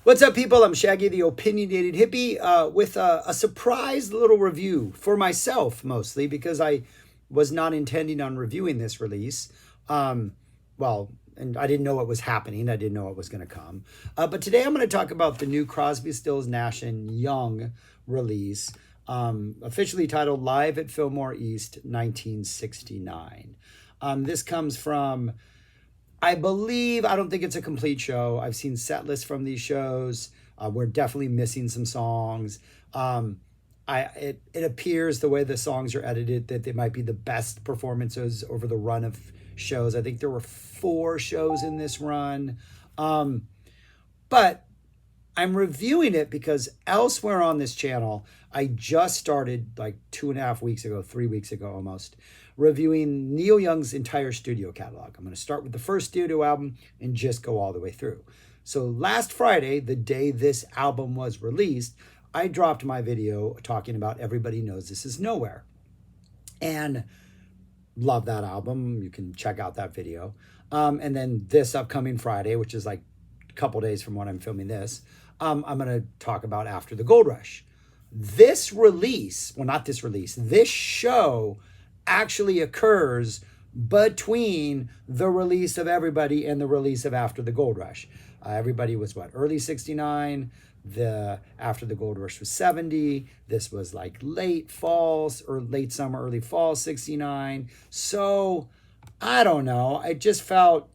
What's up, people? I'm Shaggy, the opinionated hippie, with a surprise little review for myself, mostly because I was not intending on reviewing this release. And I didn't know it was happening. I didn't know it was going to come. But today I'm going to talk about the new Crosby, Stills, Nash and Young release, officially titled Live at Fillmore East 1969. This comes from, I don't think it's a complete show. I've seen set lists from these shows. We're definitely missing some songs. It appears the way the songs are edited that they might be the best performances over the run of shows. I think there were 4 shows in this run. But I'm reviewing it because elsewhere on this channel, I just started like 2.5 weeks ago, 3 weeks ago almost, reviewing Neil Young's entire studio catalog. I'm going to start with the first studio album and just go all the way through. So last Friday, the day this album was released, I dropped my video talking about Everybody Knows This Is Nowhere. And love that album. You can check out that video. And then this upcoming Friday, which is like a couple days from when I'm filming this, I'm going to talk about After the Gold Rush. This release, well, not this release, this show actually occurs between the release of Everybody and the release of After the Gold Rush. Everybody was what, early 69? The After the Gold Rush was 70. This was like late fall or late summer, early fall 69. So I don't know. I just felt,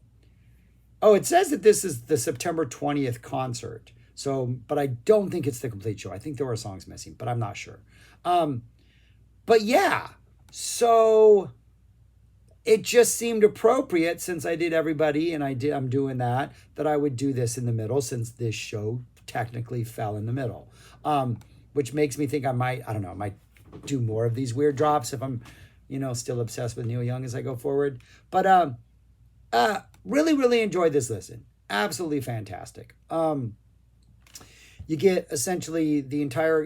it says that this is the September 20th concert. So, but I don't think it's the complete show. I think there were songs missing, but I'm not sure. But yeah, so it just seemed appropriate since I did Everybody and I'm doing that I would do this in the middle since this show technically fell in the middle. Which makes me think I might do more of these weird drops if I'm, still obsessed with Neil Young as I go forward. But really, really enjoyed this listen. Absolutely fantastic. You get essentially you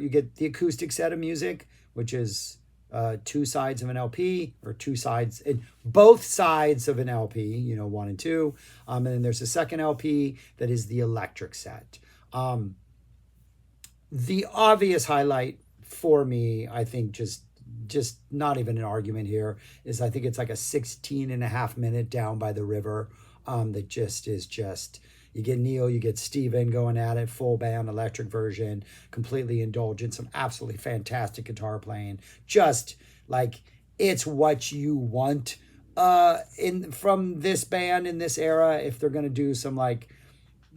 get the acoustic set of music, which is 2 sides of an LP, or 2 sides, both sides of an LP, 1 and 2. And then there's a second LP that is the electric set. The obvious highlight for me, I think, just not even an argument here, is I think it's like a 16.5 minute Down by the River, that is you get Neil, you get Steven going at it, full band electric version, completely indulgent, some absolutely fantastic guitar playing. Just like, it's what you want from this band in this era. If they're going to do some like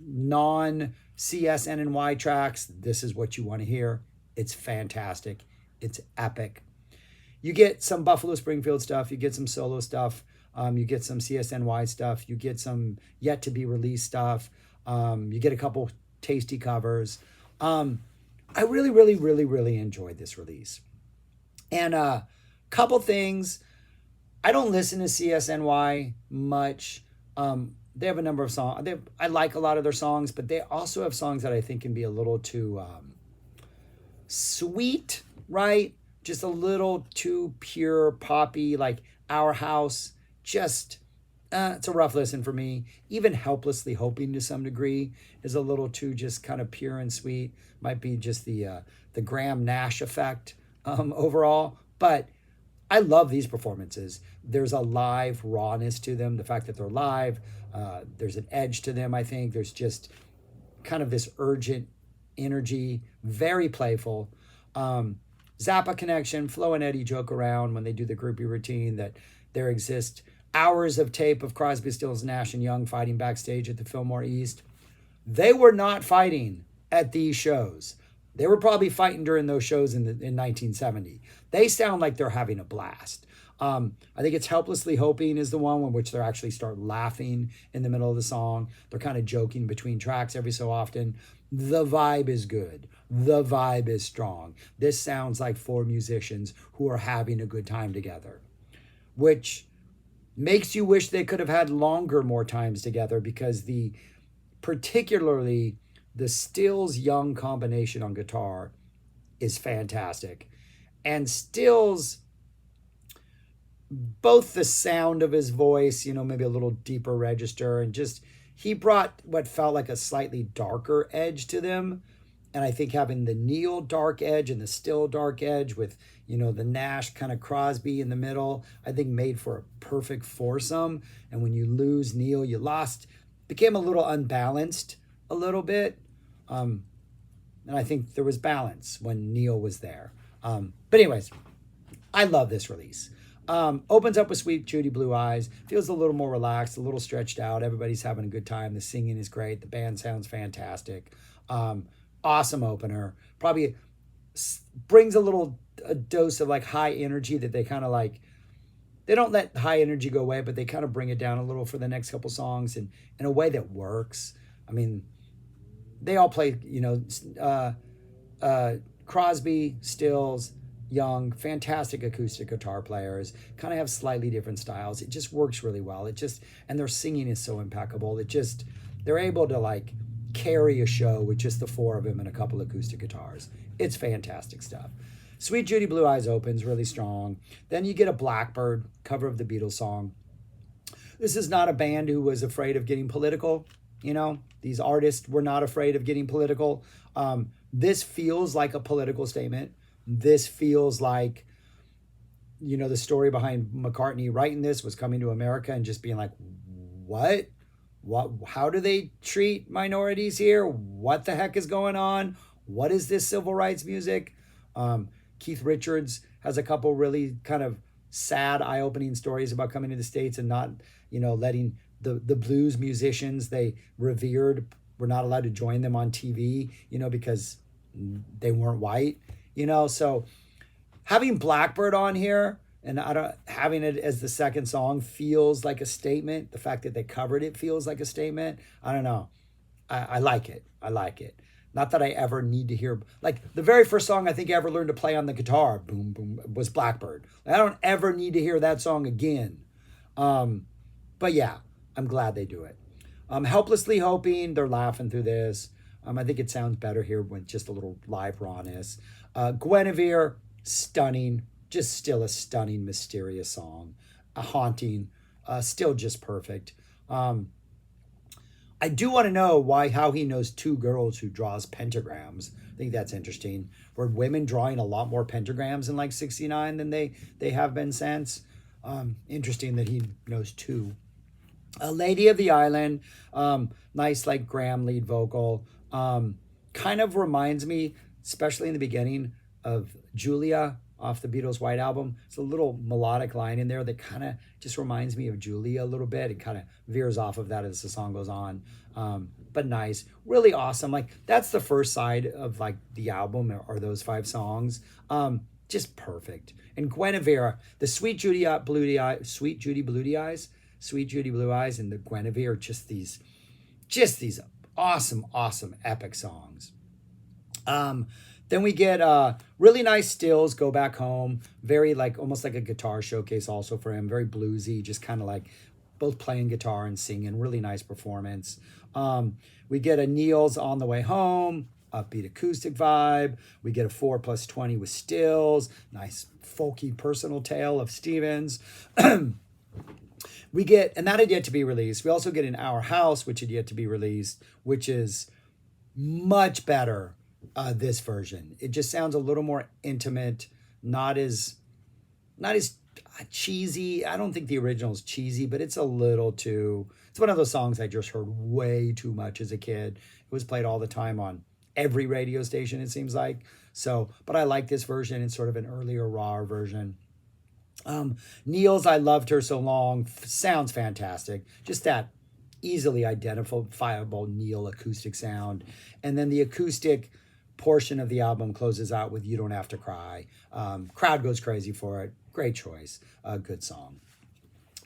non-CSN&Y tracks, this is what you want to hear. It's fantastic. It's epic. You get some Buffalo Springfield stuff. You get some solo stuff. You get some CSN&Y stuff. You get some yet to be released stuff. You get a couple tasty covers. I really, really, really, really enjoyed this release. And a couple things. I don't listen to CSN&Y much. They have a number of songs. I like a lot of their songs, but they also have songs that I think can be a little too sweet, right? Just a little too pure poppy, like Our House. Just, it's a rough listen for me. Even Helplessly Hoping to some degree is a little too just kind of pure and sweet. Might be just the Graham Nash effect overall. But I love these performances. There's a live rawness to them. The fact that they're live, there's an edge to them, I think. There's just kind of this urgent energy, very playful. Zappa connection, Flo and Eddie joke around when they do the groupie routine that there exist hours of tape of Crosby, Stills, Nash and Young fighting backstage at the Fillmore East. They were not fighting at these shows. They were probably fighting during those shows in 1970. They sound like they're having a blast. I think it's Helplessly Hoping is the one in which they actually start laughing in the middle of the song. They're kind of joking between tracks every so often. The vibe is good. The vibe is strong. This sounds like 4 musicians who are having a good time together, which makes you wish they could have had more times together, because particularly the Stills Young combination on guitar is fantastic. And Stills, both the sound of his voice, maybe a little deeper register, and just he brought what felt like a slightly darker edge to them. And I think having the Neil dark edge and the Still dark edge with, the Nash kind of Crosby in the middle, I think made for a perfect foursome. And when you lose Neil, you lost, became a little unbalanced a little bit. And I think there was balance when Neil was there. But anyways, I love this release. Opens up with Sweet Judy Blue Eyes. Feels a little more relaxed, a little stretched out. Everybody's having a good time. The singing is great. The band sounds fantastic. Awesome opener. Probably brings a dose of like high energy that they kind of like. They don't let high energy go away, but they kind of bring it down a little for the next couple songs and in a way that works. I mean, they all play, Crosby, Stills, Young, fantastic acoustic guitar players, kind of have slightly different styles. It just works really well. And their singing is so impeccable. They're able to like carry a show with just the four of them and a couple acoustic guitars. It's fantastic stuff. Sweet Judy Blue Eyes opens really strong. Then you get a Blackbird cover of the Beatles song. This is not a band who was afraid of getting political. These artists were not afraid of getting political. This feels like a political statement. This feels like, the story behind McCartney writing this was coming to America and just being like, what? How do they treat minorities here? What the heck is going on? What is this civil rights music? Keith Richards has a couple really kind of sad, eye-opening stories about coming to the States and not, letting the blues musicians they revered were not allowed to join them on TV, because they weren't white. So having Blackbird on here and having it as the second song feels like a statement. The fact that they covered it feels like a statement. I don't know. I like it. I like it. Not that I ever need to hear, like the very first song I think I ever learned to play on the guitar, boom, boom, was Blackbird. I don't ever need to hear that song again. But yeah, I'm glad they do it. Helplessly Hoping, they're laughing through this. I think it sounds better here with just a little live rawness. Guinevere, stunning, just still a stunning, mysterious song. A haunting, still just perfect. I do want to know how he knows two girls who draws pentagrams. I think that's interesting. Were women drawing a lot more pentagrams in like 69 than they have been since? Interesting that he knows two. Lady of the Island, nice like Graham lead vocal. Kind of reminds me, especially in the beginning, of Julia off the Beatles' White Album. It's a little melodic line in there that kind of just reminds me of Julia a little bit. It kind of veers off of that as the song goes on. But nice, really awesome. Like that's the first side of like the album or those 5 songs. Just perfect. And Guinevere, the Sweet Judy Blue Eyes, and the Guinevere, just these awesome, epic songs. Then we get really nice Stills, Go Back Home. Very like almost like a guitar showcase also for him. Very bluesy, just kind of like both playing guitar and singing. Really nice performance. We get a Neil's On the Way Home, upbeat acoustic vibe. We get a 4+20 with Stills. Nice folky personal tale of Stevens. We get, and that had yet to be released. We also get an Our House, which had yet to be released, which is much better. This version, it just sounds a little more intimate, not as cheesy. I don't think the original is cheesy, but it's a little too. It's one of those songs I just heard way too much as a kid. It was played all the time on every radio station, it seems like. So, but I like this version. It's sort of an earlier, raw version. Neil's I Loved Her So Long sounds fantastic. Just that easily identifiable Neil acoustic sound, and then the acoustic portion of the album closes out with You Don't Have to Cry. Crowd goes crazy for it. Great choice. Good song.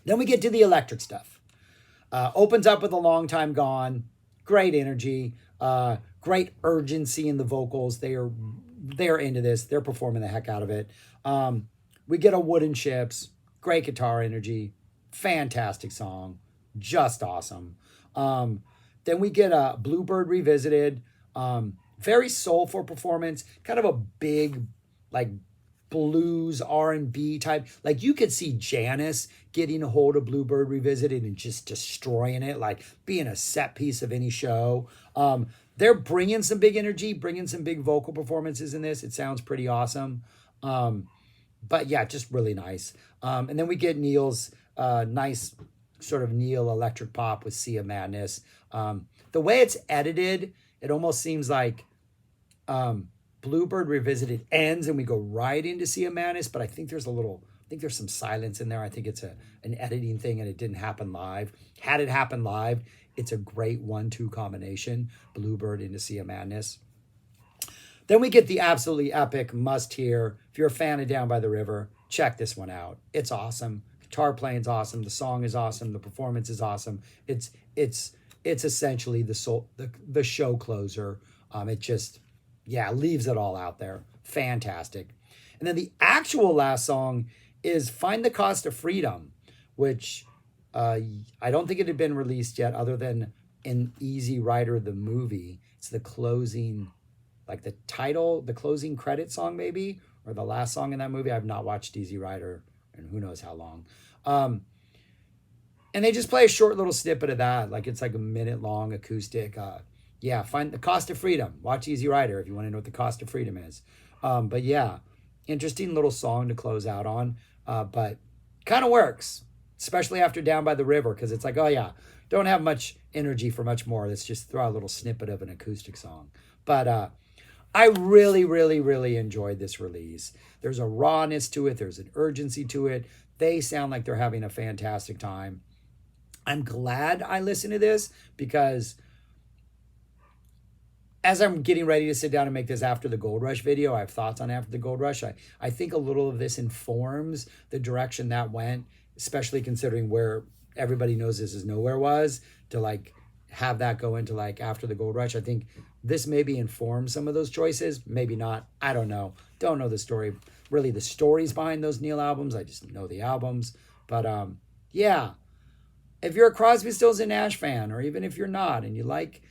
Then we get to the electric stuff. Opens up with A Long Time Gone. Great energy. Great urgency in the vocals. They're into this. They're performing the heck out of it. We get a Wooden Ships. Great guitar energy. Fantastic song. Just awesome. Then we get a Bluebird Revisited. Very soulful performance, kind of a big, like, blues R&B type. Like you could see Janis getting a hold of Bluebird Revisited and just destroying it, like being a set piece of any show. They're bringing some big energy, bringing some big vocal performances in this. It sounds pretty awesome. But yeah, just really nice. And then we get Neil's nice sort of Neil electric pop with Sea of Madness. The way it's edited, it almost seems like Bluebird Revisited ends and we go right into Sea of Madness, but I think there's some silence in there. I think it's an editing thing and it didn't happen live. Had it happened live, it's a great 1-2 combination, Bluebird into Sea of Madness. Then we get the absolutely epic must hear. If you're a fan of Down by the River, check this one out. It's awesome. Guitar playing's awesome. The song is awesome. The performance is awesome. It's essentially the show closer. It just, leaves it all out there. Fantastic. And then the actual last song is Find the Cost of Freedom, which I don't think it had been released yet other than in Easy Rider, the movie. It's the closing, like the title, the closing credit song maybe, or the last song in that movie. I've not watched Easy Rider and who knows how long. And they just play a short little snippet of that. Like it's like a minute long acoustic. Find the Cost of Freedom. Watch Easy Rider if you want to know what the cost of freedom is. But yeah, interesting little song to close out on. But kind of works, especially after Down by the River, because it's like, oh yeah, don't have much energy for much more. Let's just throw a little snippet of an acoustic song. But I really, really, really enjoyed this release. There's a rawness to it. There's an urgency to it. They sound like they're having a fantastic time. I'm glad I listened to this because as I'm getting ready to sit down and make this After the Gold Rush video, I have thoughts on After the Gold Rush. I think a little of this informs the direction that went, especially considering where everybody knows this is nowhere was, to like have that go into like After the Gold Rush. I think this maybe informs some of those choices. Maybe not. I don't know. Don't know the story. Really the stories behind those Neil albums. I just know the albums. But if you're a Crosby, Stills and Nash fan, or even if you're not, and you like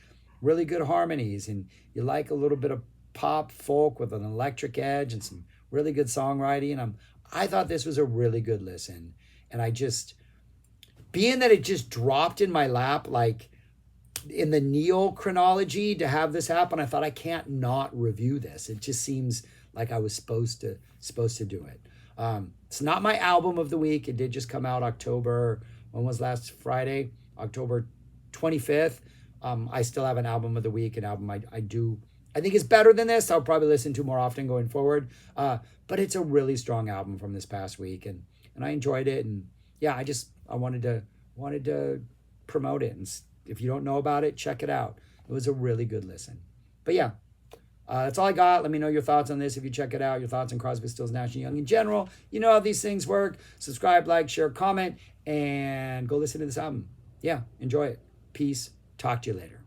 really good harmonies and you like a little bit of pop folk with an electric edge and some really good songwriting, I thought this was a really good listen. And I just, being that it just dropped in my lap, like in the Neil chronology to have this happen, I thought I can't not review this. It just seems like I was supposed to do it. It's not my album of the week. It did just come out October, when was last Friday? October 25th. I still have an album of the week, an album I think is better than this. I'll probably listen to more often going forward. But it's a really strong album from this past week, and I enjoyed it. And yeah, I wanted to promote it. And if you don't know about it, check it out. It was a really good listen. But yeah, that's all I got. Let me know your thoughts on this if you check it out. Your thoughts on Crosby, Stills, Nash & Young in general. You know how these things work. Subscribe, like, share, comment, and go listen to this album. Yeah, enjoy it. Peace. Talk to you later.